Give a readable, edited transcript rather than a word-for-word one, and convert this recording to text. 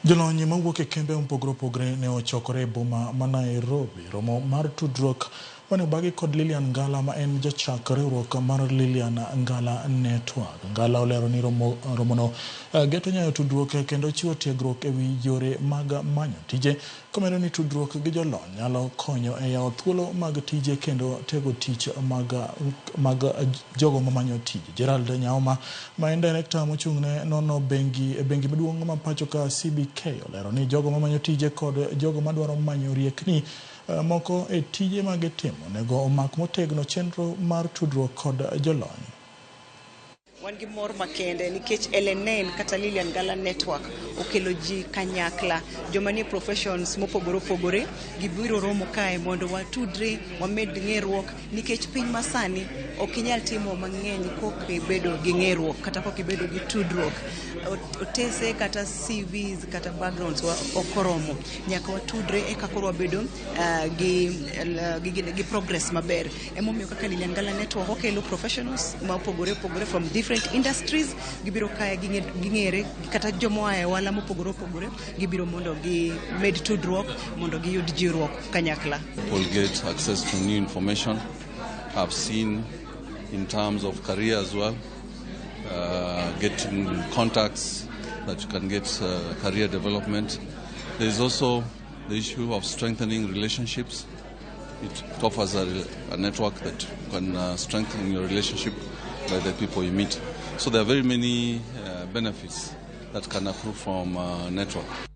Jolony mawuok e kembe mopogore opogore ne ochokore e boma ma Nairobi romo mar tudruok mane obagi kod Lillian Ngala ma en jachak riwruok mar Lillian Ngala Networrk. Ngala olero ni romono geto nyayo tudruok kendo chiwo tiegruok ewi yore mag manyo tije, komedo ni tudruok gi jolony nyalo konyo e yawo thuolo mag tije kendo tego tich mag jogo mamanyo tije. Gerald Nyaoma ma en director mochung'ne nono bengi maduong' ma pacho ka CBK olero ni jogo mamanyo tije kod jogo madwaro manyo riekni moko e tije magitimo nego omak motegno chenro mar tudruok kod jolony. Wan gi mor makende nikech LNN kata Lillian Ngala Networrk okelo ji kanyakla, joma nie professions mopogore opogore gibiro romo kae mondo watudre, wamed ng'eruok nikech piny masani ok inyal timo mang'eny kok ibedo gi ng'eruok kata kok ibedo gi tudruok. Otese kata CVs kata backgrounds ok oromo, nyaka watudre eka koro wabedo gi progress maber. Emomiyo kaka Lillian Ngala Networrk okelo professionals mopogore opogore from different industries gibiro kaya ging'ere kata jomoa e wala mopogore opogore gibiro mondo gi med tudruok mondo giyud jiwruok kanyakla. People get access to new information. I've seen in terms of career as well, getting contacts that you can get career development. There is also the issue of strengthening relationships. It offers a network that you can strengthen your relationship by the people you meet. So there are very many benefits that can accrue from network.